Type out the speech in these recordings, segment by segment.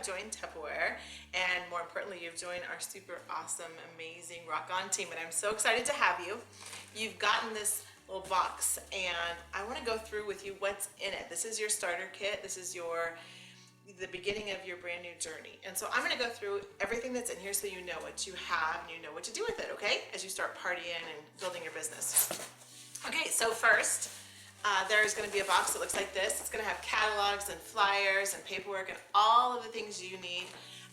have joined Tupperware, and more importantly, you've joined our super awesome, amazing RockOn team, and I'm so excited to have you. You've gotten this little box, and I want to go through with you what's in it. This is your starter kit. This is the beginning of your brand new journey. And so I'm going to go through everything that's in here so you know what you have and you know what to do with it, okay? As you start partying and building your business. Okay, so first, there's going to be a box that looks like this. It's going to have catalogs and flyers and paperwork and all of the things you need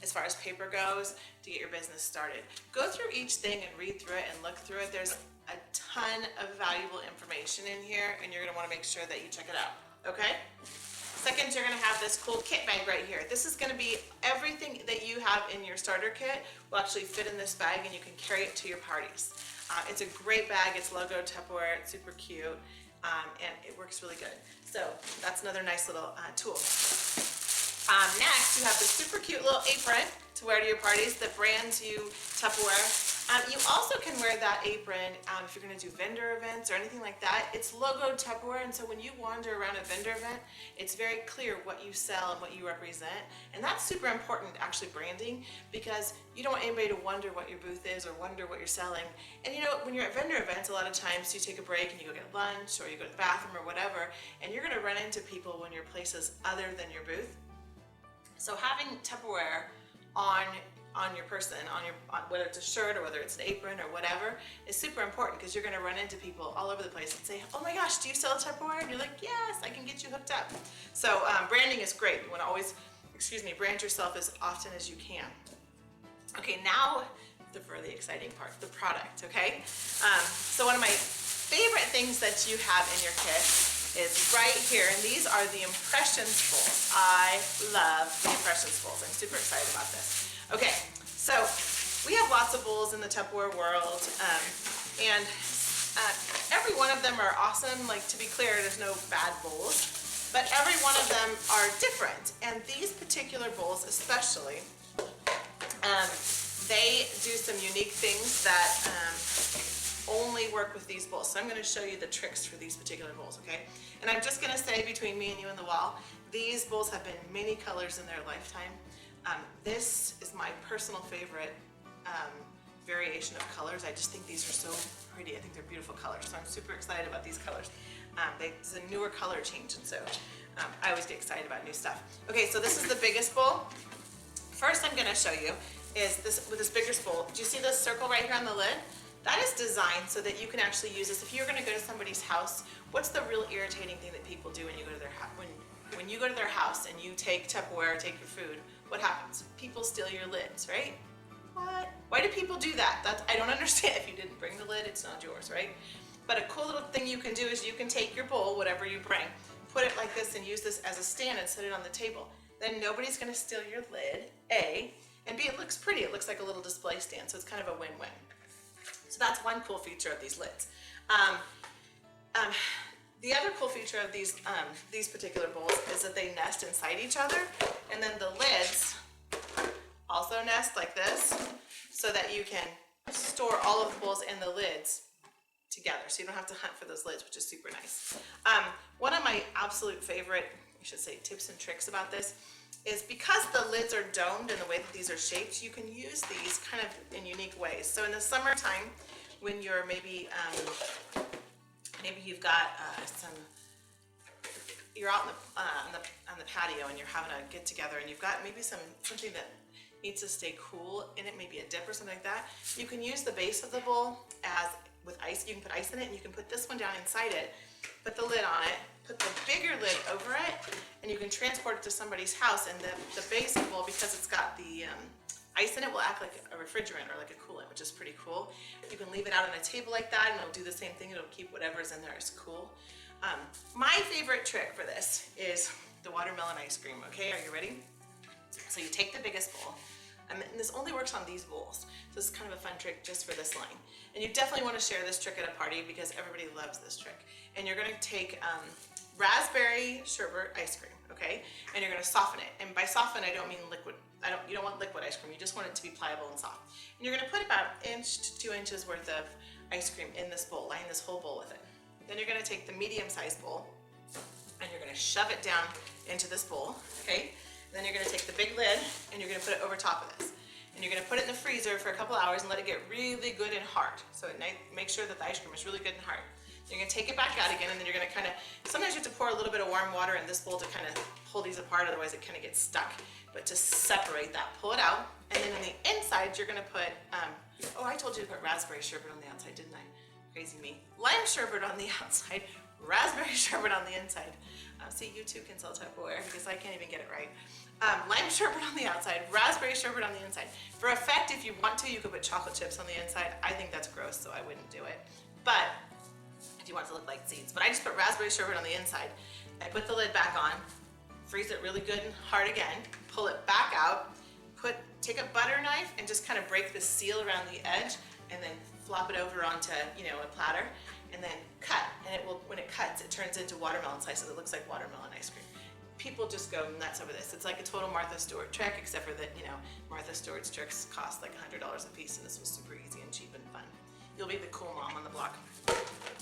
as far as paper goes to get your business started. Go through each thing and read through it and look through it. There's a ton of valuable information in here, and you're going to want to make sure that you check it out, okay? Second, you're going to have this cool kit bag right here. This is going to be everything that you have in your starter kit will actually fit in this bag, and you can carry it to your parties. It's a great bag. It's logo Tupperware. It's super cute. And it works really good. So that's another nice little tool. Next, you have this super cute little apron to wear to your parties that brands you Tupperware. You also can wear that apron if you're going to do vendor events or anything like that. It's logo Tupperware, and so when you wander around a vendor event, it's very clear what you sell and what you represent. And that's super important, actually, branding, because you don't want anybody to wonder what your booth is or wonder what you're selling. And you know, when you're at vendor events, a lot of times you take a break and you go get lunch or you go to the bathroom or whatever, and you're going to run into people when your place is other than your booth. So having Tupperware on your person, whether it's a shirt or whether it's an apron or whatever, is super important, because you're going to run into people all over the place and say, oh my gosh, do you sell Tupperware? And you're like, yes, I can get you hooked up. So branding is great. You want to always, brand yourself as often as you can. Okay, now the really exciting part, the product, okay? So one of my favorite things that you have in your kit is right here, and these are the impressions bowls. I love the impressions bowls. I'm super excited about this. Okay, so we have lots of bowls in the Tupperware world, and every one of them are awesome. Like, to be clear, there's no bad bowls, but every one of them are different. And these particular bowls especially, they do some unique things that only work with these bowls. So I'm going to show you the tricks for these particular bowls, okay? And I'm just going to say, between me and you and the wall, these bowls have been many colors in their lifetime. This is my personal favorite variation of colors. I just think these are so pretty. I think they're beautiful colors, so I'm super excited about these colors. It's a newer color change, and so I always get excited about new stuff. Okay, so this is the biggest bowl. First I'm going to show you is this with this biggest bowl. Do you see this circle right here on the lid? That is designed so that you can actually use this. If you're going to go to somebody's house, what's the real irritating thing that people do when you go to their house? When you go to their house and you take Tupperware, take your food, what happens? People steal your lids, right? What? Why do people do that? I don't understand. If you didn't bring the lid, it's not yours, right? But a cool little thing you can do is you can take your bowl, whatever you bring, put it like this and use this as a stand and set it on the table. Then nobody's going to steal your lid, A, and B, it looks pretty. It looks like a little display stand, so it's kind of a win-win. So that's one cool feature of these lids. The other cool feature of these particular bowls is that they nest inside each other, and then the lids also nest like this, so that you can store all of the bowls and the lids together, so you don't have to hunt for those lids, which is super nice. One of my absolute favorite, I should say, tips and tricks about this is because the lids are domed in the way that these are shaped, you can use these kind of in unique ways. So in the summertime, when you're maybe you've got you're out on the patio and you're having a get together and you've got maybe something that needs to stay cool in it, maybe a dip or something like that. You can use the base of the bowl with ice. You can put ice in it, and you can put this one down inside it, put the lid on it, put the bigger lid over it, and you can transport it to somebody's house. And the base of the bowl, because it's got the ice in it, will act like a refrigerant or like a coolant, which is pretty cool. You can leave it out on a table like that, and it'll do the same thing. It'll keep whatever's in there as cool. My favorite trick for this is the watermelon ice cream. Okay, are you ready? So you take the biggest bowl, and this only works on these bowls. So this is kind of a fun trick just for this line. And you definitely want to share this trick at a party because everybody loves this trick. And you're going to take raspberry sherbet ice cream, okay? And you're going to soften it. And by soften, I don't mean liquid. You don't want liquid ice cream. You just want it to be pliable and soft. And you're going to put about 1 to 2 inches worth of ice cream in this bowl, line this whole bowl with it. Then you're going to take the medium-sized bowl and you're going to shove it down into this bowl, okay? And then you're gonna take the big lid and you're gonna put it over top of this. And you're gonna put it in the freezer for a couple hours and let it get really good and hard. So at night, make sure that the ice cream is really good and hard. You're gonna take it back out again, and then you're gonna kinda, sometimes you have to pour a little bit of warm water in this bowl to kind of pull these apart, otherwise it kind of gets stuck. But to separate that, pull it out, and then on the inside, you're gonna put, oh, I told you to put raspberry sherbet on the outside, didn't I? Crazy me. Lime sherbet on the outside, raspberry sherbet on the inside. See, you too can sell Tupperware because I can't even get it right. Lime sherbet on the outside, raspberry sherbet on the inside. For effect, if you want to, you could put chocolate chips on the inside. I think that's gross, so I wouldn't do it. But if you want it to look like seeds. But I just put raspberry sherbet on the inside. I put the lid back on, freeze it really good and hard again, pull it back out, take a butter knife and just kind of break the seal around the edge, and then flop it over onto, a platter, and then cut. And it will, when it cuts, it turns into watermelon slices. It looks like watermelon ice cream. People just go nuts over this. It's like a total Martha Stewart trick, except for that, Martha Stewart's tricks cost like $100 a piece, and this was super easy and cheap and fun. You'll be the cool mom on the block,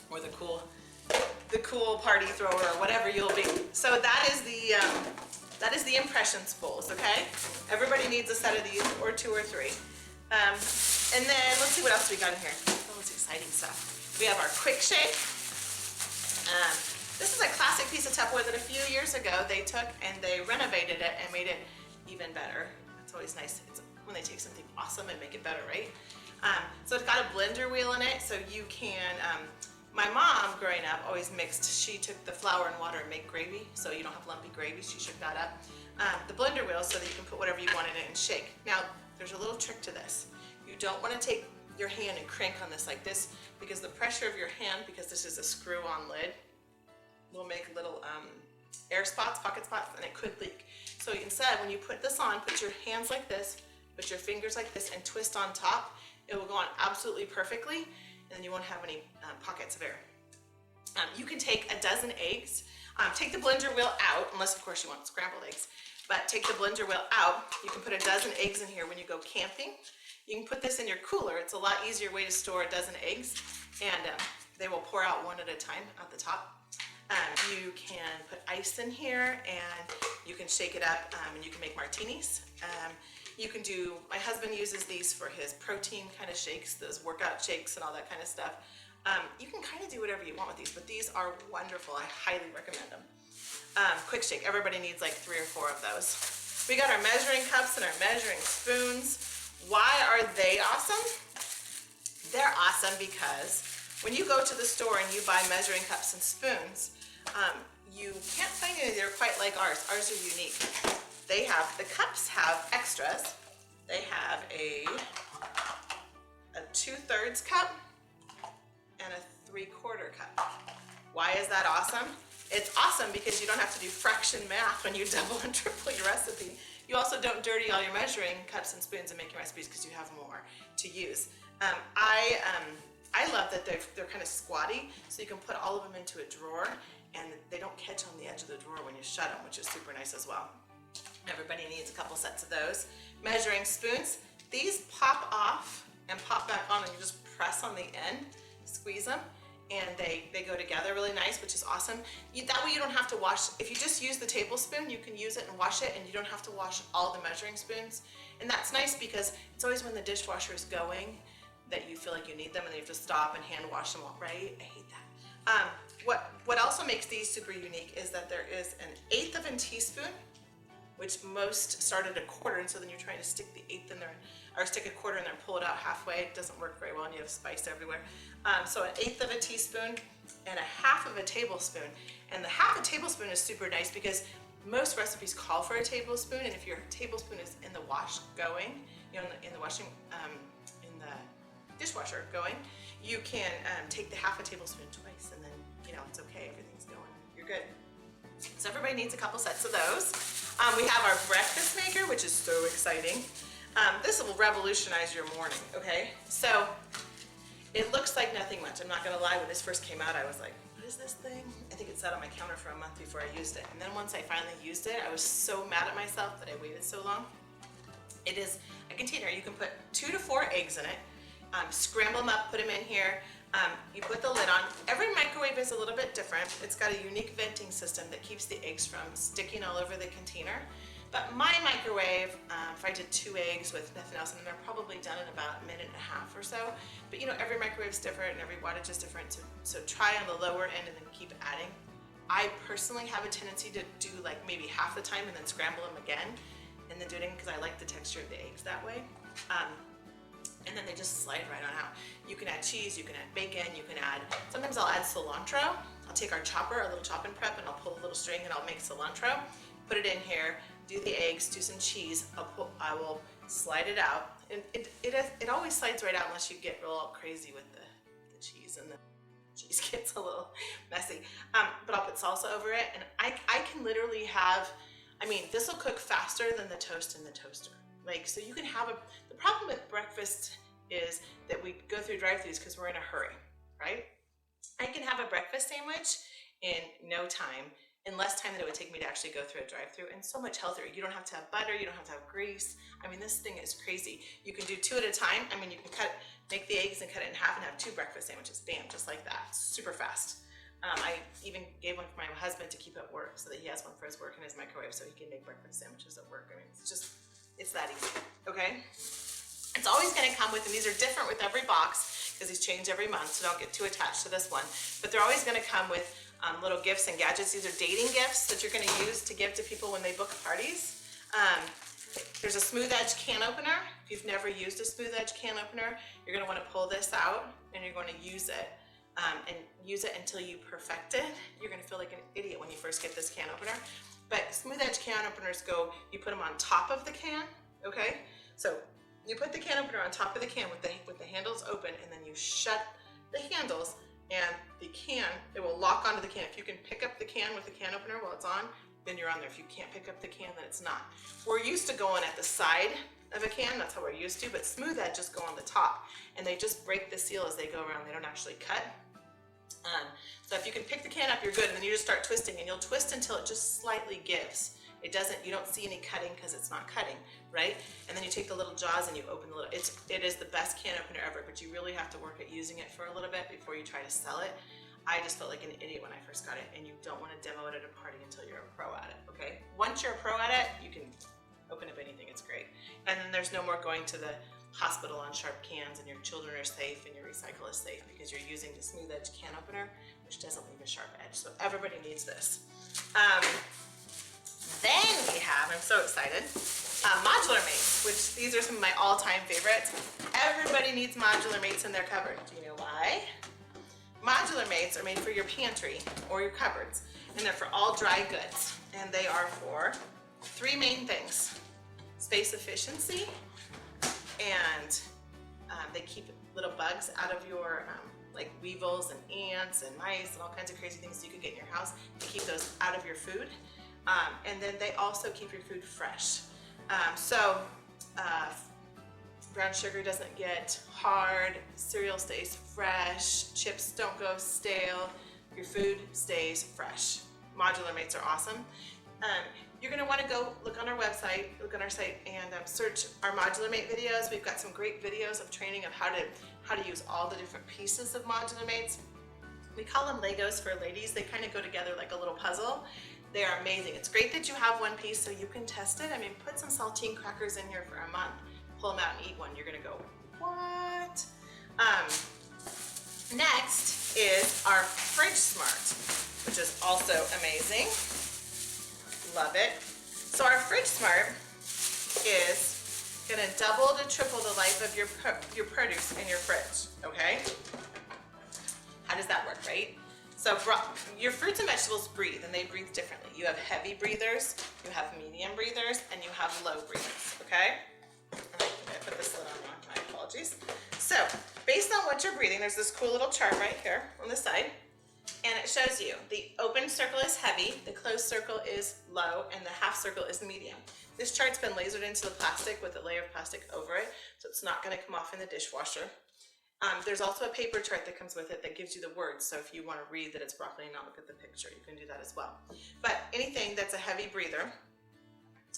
or the cool party thrower, or whatever you'll be. So that is the impressions bowls, okay? Everybody needs a set of these, or 2 or 3. And then let's see what else we got in here. Oh, it's exciting stuff. We have our quick shake. This is a classic piece of Tupperware that a few years ago they took and they renovated it and made it even better. It's always nice when they take something awesome and make it better, right? So it's got a blender wheel in it, so you can, my mom growing up always mixed, she took the flour and water and make gravy, so you don't have lumpy gravy, she shook that up. The blender wheel so that you can put whatever you want in it and shake. Now, there's a little trick to this. You don't want to take your hand and crank on this like this, because the pressure of your hand, because this is a screw-on lid, will make little air spots, pocket spots, and it could leak. So instead, when you put this on, put your hands like this, put your fingers like this, and twist on top. It will go on absolutely perfectly, and then you won't have any pockets of air. You can take a dozen eggs. Take the blender wheel out, unless of course you want scrambled eggs, but take the blender wheel out. You can put a dozen eggs in here when you go camping. You can put this in your cooler. It's a lot easier way to store a dozen eggs, and they will pour out one at a time at the top. You can put ice in here, and you can shake it up, and you can make martinis. You can do, my husband uses these for his protein kind of shakes, those workout shakes and all that kind of stuff. You can kind of do whatever you want with these, but these are wonderful. I highly recommend them. Quick shake, everybody needs like 3 or 4 of those. We got our measuring cups and our measuring spoons. Why are they awesome? They're awesome because when you go to the store and you buy measuring cups and spoons, you can't find any that are quite like ours. Ours are unique. The cups have extras. They have a 2/3 cup and a 3/4 cup. Why is that awesome? It's awesome because you don't have to do fraction math when you double and triple your recipe. You also don't dirty all your measuring cups and spoons and make your recipes because you have more to use. I love that they're kind of squatty, so you can put all of them into a drawer and they don't catch on the edge of the drawer when you shut them, which is super nice as well. Everybody needs a couple sets of those. Measuring spoons, these pop off and pop back on, and you just press on the end, squeeze them, and they go together really nice, which is awesome. That way you don't have to wash. If you just use the tablespoon, you can use it and wash it, and you don't have to wash all the measuring spoons. And that's nice because it's always when the dishwasher is going that you feel like you need them, and then you have to stop and hand wash them all, right? I hate that. What also makes these super unique is that there is an 1/8 of a teaspoon, which most start at a 1/4, and so then you're trying to stick the 1/8 in there, or stick a 1/4 in there and pull it out halfway. It doesn't work very well, and you have spice everywhere. So an 1/8 of a teaspoon and a 1/2 of a tablespoon. And the 1/2 a tablespoon is super nice because most recipes call for a tablespoon, and if your tablespoon is in the wash going, in the washing, in the dishwasher going, you can take the 1/2 a tablespoon twice, and then it's okay, everything's going, you're good. So everybody needs a couple sets of those. We have our breakfast maker, which is so exciting. This will revolutionize your morning, okay? So it looks like nothing much. I'm not gonna lie, when this first came out, I was like, what is this thing? I think it sat on my counter for a month before I used it. And then once I finally used it, I was so mad at myself that I waited so long. It is a container. You can put 2 to 4 eggs in it, scramble them up, put them in here. You put the lid on. Every microwave is a little bit different. It's got a unique venting system that keeps the eggs from sticking all over the container. But my microwave, if I did 2 eggs with nothing else, and they're probably done in about a minute and a half or so. But you know, every microwave is different and every wattage is different. So try on the lower end and then keep adding. I personally have a tendency to do like maybe half the time and then scramble them again and then do it again because I like the texture of the eggs that way. And then they just slide right on out. You can add cheese, you can add bacon, you can add, sometimes I'll add cilantro. I'll take our chopper, our little chopping prep, and I'll pull a little string and I'll make cilantro, put it in here, do the eggs, do some cheese. I will slide it out. And it always slides right out unless you get real crazy with the cheese, and the cheese gets a little messy. But I'll put salsa over it, and I can literally have, I mean, this will cook faster than the toast in the toaster. Like, so you can have the problem with breakfast is that we go through drive-thrus because we're in a hurry, right? I can have a breakfast sandwich in no time, in less time than it would take me to actually go through a drive-thru, and so much healthier. You don't have to have butter, you don't have to have grease. I mean, this thing is crazy. You can do 2 at a time. I mean, you can make the eggs and cut it in half and have 2 breakfast sandwiches. Bam, just like that, super fast. I even gave one for my husband to keep at work so that he has one for his work in his microwave so he can make breakfast sandwiches at work. I mean, it's that easy, okay? It's always gonna come with, and these are different with every box because these change every month, so don't get too attached to this one, but they're always gonna come with little gifts and gadgets. These are dating gifts that you're gonna use to give to people when they book parties. There's a smooth edge can opener. If you've never used a smooth edge can opener, you're gonna wanna pull this out and you're gonna use it. And use it until you perfect it. You're gonna feel like an idiot when you first get this can opener. But smooth edge can openers you put them on top of the can, okay? So you put the can opener on top of the can with the handles open, and then you shut the handles, and the can, it will lock onto the can. If you can pick up the can with the can opener while it's on, then you're on there. If you can't pick up the can, then it's not. We're used to going at the side of a can, that's how we're used to, but smooth edges go on the top, and they just break the seal as they go around. They don't actually cut. So if you can pick the can up, you're good, and then you just start twisting, and you'll twist until it just slightly gives. You don't see any cutting because it's not cutting, right? And then you take the little jaws and you open the little, it is the best can opener ever, but you really have to work at using it for a little bit before you try to sell it. I just felt like an idiot when I first got it, and you don't want to demo it at a party until you're a pro at it, okay? Once you're a pro at it, you can open up anything, it's great. And then there's no more going to the hospital on sharp cans, and your children are safe and your recycle is safe because you're using the smooth edge can opener, which doesn't leave a sharp edge. So everybody needs this. Then we have, I'm so excited, modular mates, which these are some of my all-time favorites. Everybody needs modular mates in their cupboard. Do you know why? Modular mates are made for your pantry or your cupboards, and they're for all dry goods. And they are for 3 main things: space efficiency, and they keep little bugs out of your, like weevils and ants and mice and all kinds of crazy things you could get in your house. They keep those out of your food. And then they also keep your food fresh. Brown sugar doesn't get hard, cereal stays fresh, chips don't go stale, your food stays fresh. Modular mates are awesome. You're gonna wanna go look on our website, look on our site, and search our modular mate videos. We've got some great videos of training of how to use all the different pieces of modular mates. We call them Legos for ladies. They kind of go together like a little puzzle. They are amazing. It's great that you have one piece so you can test it. I mean, put some saltine crackers in here for a month, pull them out and eat one. You're gonna go, what? Next is our Fridge Smart, which is also amazing. Love it. So our Fridge Smart is gonna double to triple the life of your produce in your fridge, okay? How does that work, right? So your fruits and vegetables breathe, and they breathe differently. You have heavy breathers, you have medium breathers, and you have low breathers, okay? I put this lid on wrong, my apologies. So based on what you're breathing, there's this cool little chart right here on the side, and it shows you the open circle is heavy, the closed circle is low, and the half circle is medium. This chart's been lasered into the plastic with a layer of plastic over it, so it's not gonna come off in the dishwasher. There's also a paper chart that comes with it that gives you the words, so if you want to read that it's broccoli and not look at the picture, you can do that as well. But anything that's a heavy breather,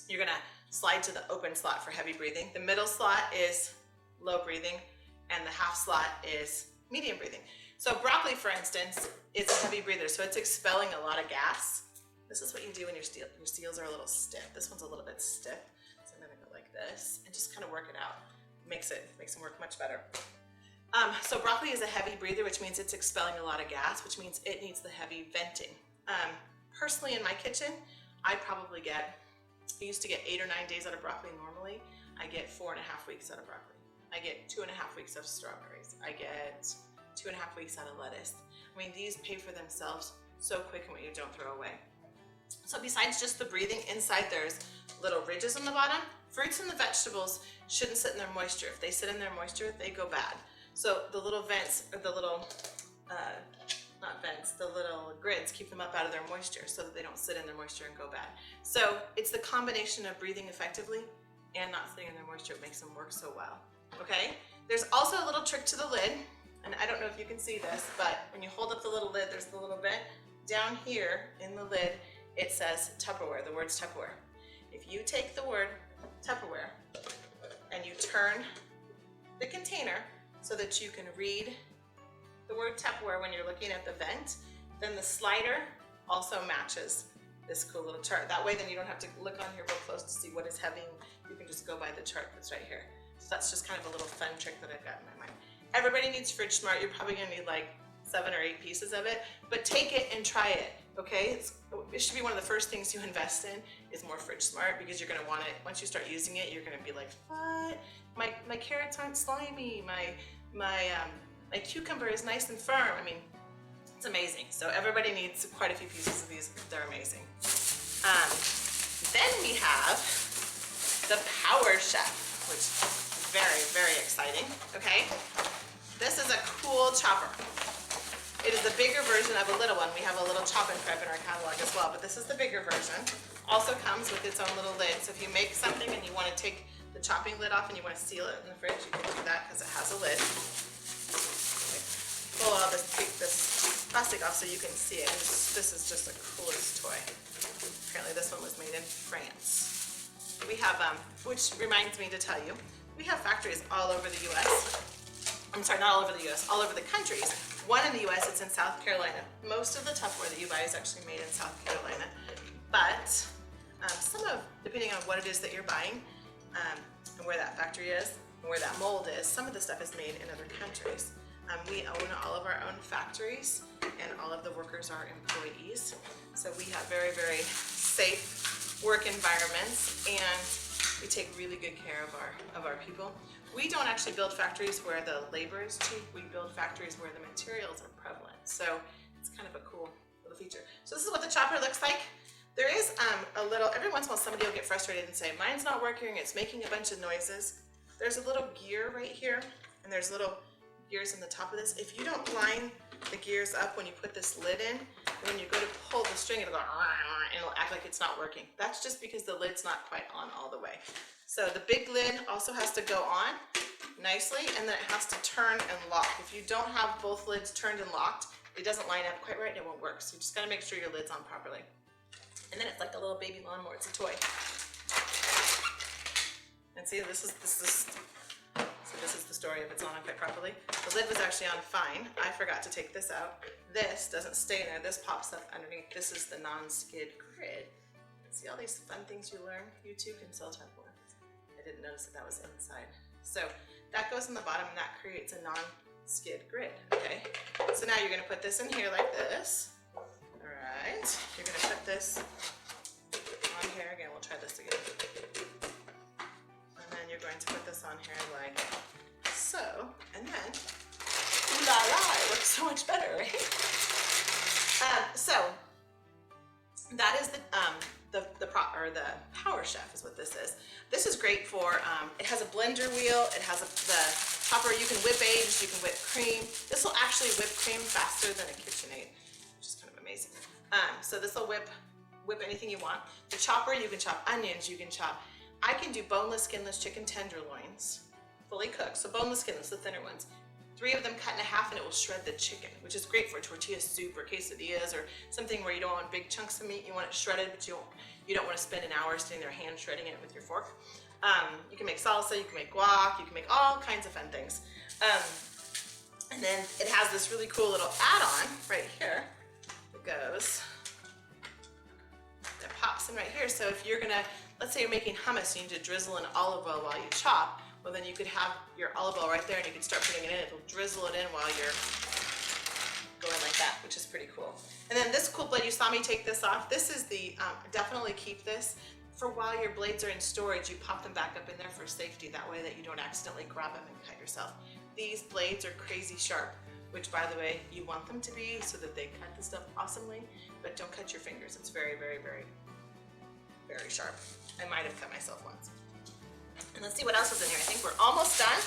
you're going to slide to the open slot for heavy breathing. The middle slot is low breathing, and the half slot is medium breathing. So broccoli, for instance, is a heavy breather, so it's expelling a lot of gas, This is what you do when your steels are a little stiff. This one's a little bit stiff, so I'm gonna go like this and just kind of work it out. Makes them work much better. So broccoli is a heavy breather, which means it's expelling a lot of gas, which means it needs the heavy venting. Personally, in my kitchen, I used to get 8 or 9 days out of broccoli normally. I get 4.5 weeks out of broccoli. I get 2.5 weeks out of strawberries. I get 2.5 weeks out of lettuce. I mean, these pay for themselves so quick and what you don't throw away. So besides just the breathing, inside there's little ridges on the bottom. Fruits and the vegetables shouldn't sit in their moisture. If they sit in their moisture, they go bad. So the little vents, or the little, not vents, the little grids keep them up out of their moisture so that they don't sit in their moisture and go bad. So it's the combination of breathing effectively and not sitting in their moisture that makes them work so well, okay? There's also a little trick to the lid, and I don't know if you can see this, but when you hold up the little lid, there's the little vent. Down here in the lid, it says Tupperware, the words Tupperware. If you take the word Tupperware and you turn the container so that you can read the word Tupperware when you're looking at the vent, then the slider also matches this cool little chart. That way then you don't have to look on here real close to see what is heavy. You can just go by the chart that's right here. So that's just kind of a little fun trick that I've got in my mind. Everybody needs Fridge Smart. You're probably gonna need like 7 or 8 pieces of it, but take it and try it, okay? It should be one of the first things you invest in is more Fridge Smart, because you're gonna want it, once you start using it, you're gonna be like, what? My carrots aren't slimy, my cucumber is nice and firm. I mean, it's amazing. So everybody needs quite a few pieces of these, they're amazing. Then we have the Power Chef, which is very, very exciting, okay? This is a cool chopper. It is the bigger version of a little one. We have a little chop and prep in our catalog as well, but this is the bigger version. Also comes with its own little lid. So if you make something and you want to take the chopping lid off and you want to seal it in the fridge, you can do that because it has a lid. Okay. Pull all this plastic off so you can see it. And this is just the coolest toy. Apparently this one was made in France. We have, which reminds me to tell you, we have factories all over the U.S. I'm sorry, not all over the U.S., all over the countries. One in the U.S., it's in South Carolina. Most of the Tupperware that you buy is actually made in South Carolina. But depending on what it is that you're buying, and where that factory is, and where that mold is, some of the stuff is made in other countries. We own all of our own factories, and all of the workers are employees. So we have very, very safe work environments, and we take really good care of our people. We don't actually build factories where the labor is cheap. We build factories where the materials are prevalent. So it's kind of a cool little feature. So this is what the chopper looks like. There is every once in a while somebody will get frustrated and say, mine's not working, it's making a bunch of noises. There's a little gear right here, and there's little gears in the top of this. If you don't line the gears up when you put this lid in, when you go to pull the string, it'll go, and it'll act like it's not working. That's just because the lid's not quite on all the way. So the big lid also has to go on nicely, and then it has to turn and lock. If you don't have both lids turned and locked, it doesn't line up quite right and it won't work. So you just gotta make sure your lid's on properly. And then it's like a little baby lawnmower, it's a toy. And see, this is the story of it's not on quite properly. The lid was actually on fine. I forgot to take this out. This doesn't stay in there, this pops up underneath. This is the non-skid grid. See all these fun things you learn? You too can sell Tupperware. I didn't notice that was inside. So that goes in the bottom, and that creates a non-skid grid, okay? So now you're gonna put this in here like this. All right, you're gonna put this on here again. We'll try this again. And then you're going to put this on here like so, and then, ooh la la, it works so much better, right? So that is the Power Chef is what this is. This is great for, it has a blender wheel, it has the chopper, you can whip eggs, you can whip cream. This will actually whip cream faster than a KitchenAid, which is kind of amazing. So this will whip anything you want. The chopper, you can chop onions, you can chop, I can do boneless, skinless chicken tenderloins, fully cooked, so boneless, skinless, the thinner ones. 3 of them cut in half, and it will shred the chicken, which is great for tortilla soup or quesadillas or something where you don't want big chunks of meat. You want it shredded, but you don't want to spend an hour sitting there hand shredding it with your fork. You can make salsa, you can make guac, you can make all kinds of fun things. And then it has this really cool little add-on right here that goes option right here. So if you're gonna, let's say you're making hummus, you need to drizzle in olive oil while you chop. Well, then you could have your olive oil right there and you can start putting it in. It'll drizzle it in while you're going like that, which is pretty cool. And then this cool blade, you saw me take this off. This is the, definitely keep this for while your blades are in storage. You pop them back up in there for safety. That way that you don't accidentally grab them and cut yourself. These blades are crazy sharp, which by the way, you want them to be so that they cut the stuff awesomely, but don't cut your fingers. It's very, very, very, very sharp. I might have cut myself once. And let's see what else is in here. I think we're almost done.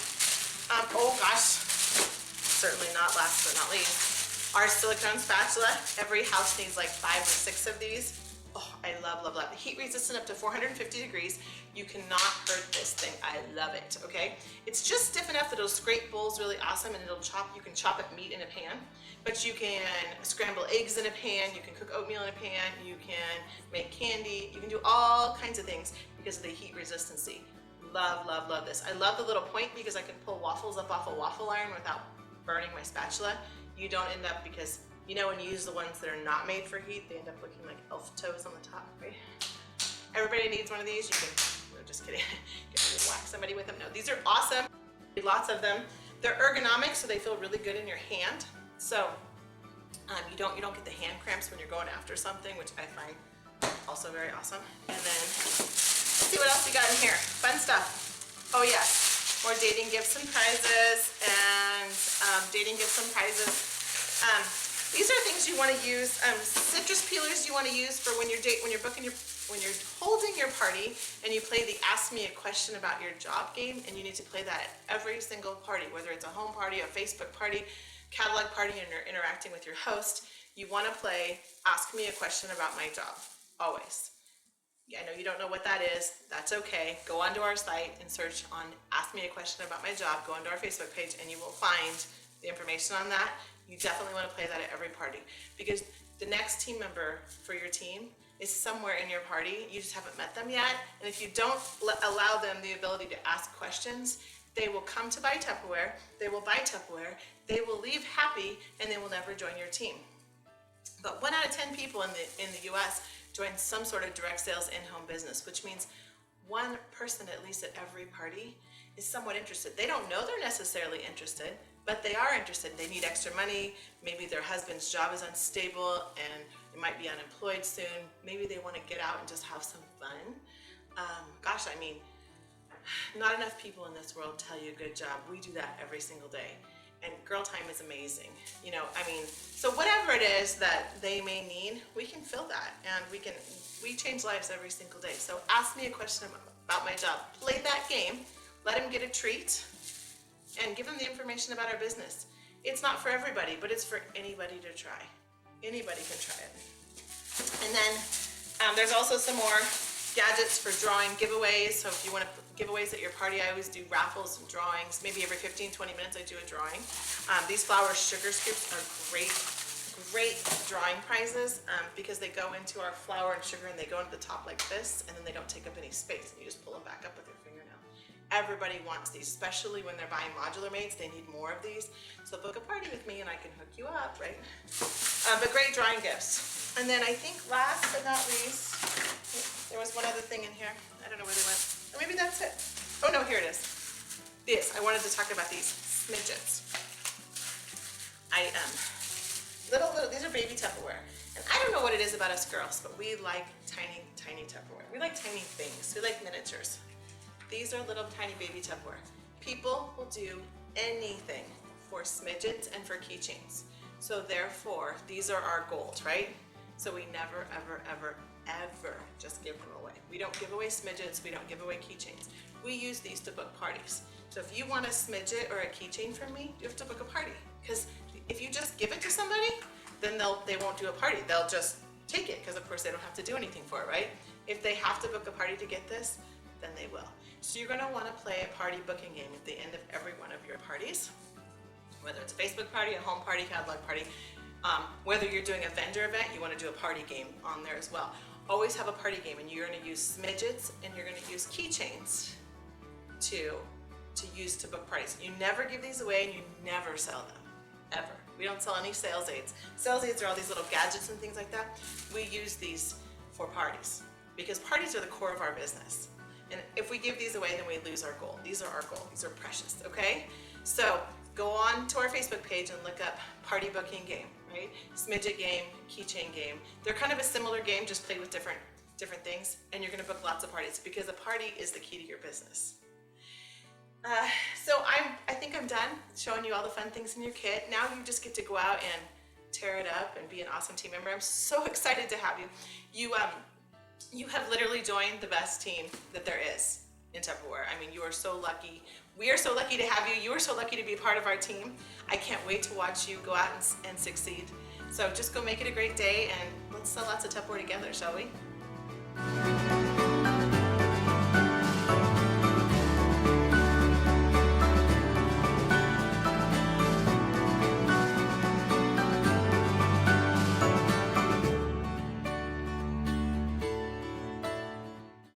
Oh gosh, certainly not last but not least, our silicone spatula. Every house needs like 5 or 6 of these. Oh, I love, love, love. Heat resistant up to 450 degrees. You cannot hurt this thing. I love it, okay? It's just stiff enough that it'll scrape bowls really awesome, and it'll chop, you can chop up meat in a pan, but you can scramble eggs in a pan, you can cook oatmeal in a pan, you can make candy, you can do all kinds of things because of the heat resistancy. Love, love, love this. I love the little point because I can pull waffles up off a waffle iron without burning my spatula. You don't end up, because you know when you use the ones that are not made for heat, they end up looking like elf toes on the top, right? Everybody needs one of these. You can, no, just kidding. You can whack somebody with them. No, these are awesome. Lots of them. They're ergonomic, so they feel really good in your hand. So you don't get the hand cramps when you're going after something, which I find also very awesome. And then let's see what else we got in here. Fun stuff. Oh yes, more dating gifts and prizes, and dating gifts and prizes. These are things you want to use. Citrus peelers you want to use for when you're when you're holding your party and you play the Ask Me a Question About Your Job game, and you need to play that at every single party, whether it's a home party, a Facebook party, catalog party, and you're interacting with your host. You want to play Ask Me a Question About My Job, always. Yeah, I know you don't know what that is. That's okay. Go onto our site and search on Ask Me a Question About My Job. Go onto our Facebook page and you will find the information on that. You definitely want to play that at every party, because the next team member for your team is somewhere in your party. You just haven't met them yet. And if you don't allow them the ability to ask questions, they will come to buy Tupperware, they will buy Tupperware, they will leave happy, and they will never join your team. But 1 out of 10 people in the US join some sort of direct sales in-home business, which means one person at least at every party is somewhat interested. They don't know they're necessarily interested, but they are interested. They need extra money. Maybe their husband's job is unstable and they might be unemployed soon. Maybe they want to get out and just have some fun. Gosh, I mean, not enough people in this world tell you good job. We do that every single day. And girl time is amazing. You know, I mean, so whatever it is that they may need, we can fill that, and we change lives every single day. So ask me a question about my job. Play that game, let them get a treat, and give them the information about our business. It's not for everybody, but it's for anybody to try. Anybody can try it. And then there's also some more gadgets for drawing giveaways. So if you want to put giveaways at your party, I always do raffles and drawings. Maybe every 15-20 minutes I do a drawing. These flour sugar scoops are great drawing prizes because they go into our flour and sugar and they go into the top like this, and then they don't take up any space, and you just pull them back up with your fingernail. Everybody wants these, especially when they're buying modular mates. They need more of these. So book a party with me and I can hook you up, right? But great drawing gifts. And then I think last but not least, there was one other thing in here. I don't know where they went. Or maybe that's it. Oh no, here it is. This, I wanted to talk about these smidgets. These are baby Tupperware. And I don't know what it is about us girls, but we like tiny, tiny Tupperware. We like tiny things. We like miniatures. These are little tiny baby Tupperware. People will do anything for smidgets and for keychains. So therefore, these are our gold, right? So we never, ever, ever, ever just give them away. We don't give away smidgets, we don't give away keychains. We use these to book parties. So if you want a smidget or a keychain from me, you have to book a party. Because if you just give it to somebody, then they won't do a party. They'll just take it, because of course they don't have to do anything for it, right? If they have to book a party to get this, then they will. So you're gonna wanna play a party booking game at the end of every one of your parties, whether it's a Facebook party, a home party, catalog party, whether you're doing a vendor event, you wanna do a party game on there as well. Always have a party game, and you're gonna use smidgets and you're gonna use keychains to use to book parties. You never give these away and you never sell them, ever. We don't sell any sales aids. Sales aids are all these little gadgets and things like that. We use these for parties. because parties are the core of our business. And if we give these away, then we lose our goal. These are our goal. These are precious, okay? So go on to our Facebook page and look up party booking game, right? Smidget game, keychain game. They're kind of a similar game, just played with different things, and you're gonna book lots of parties because a party is the key to your business. So I think I'm done showing you all the fun things in your kit. Now you just get to go out and tear it up and be an awesome team member. I'm so excited to have you. You have literally joined the best team that there is in Tupperware. I mean, you are so lucky. We are so lucky to have you. You are so lucky to be part of our team. I can't wait to watch you go out and succeed. So just go make it a great day, and let's sell lots of Tupperware together, shall we?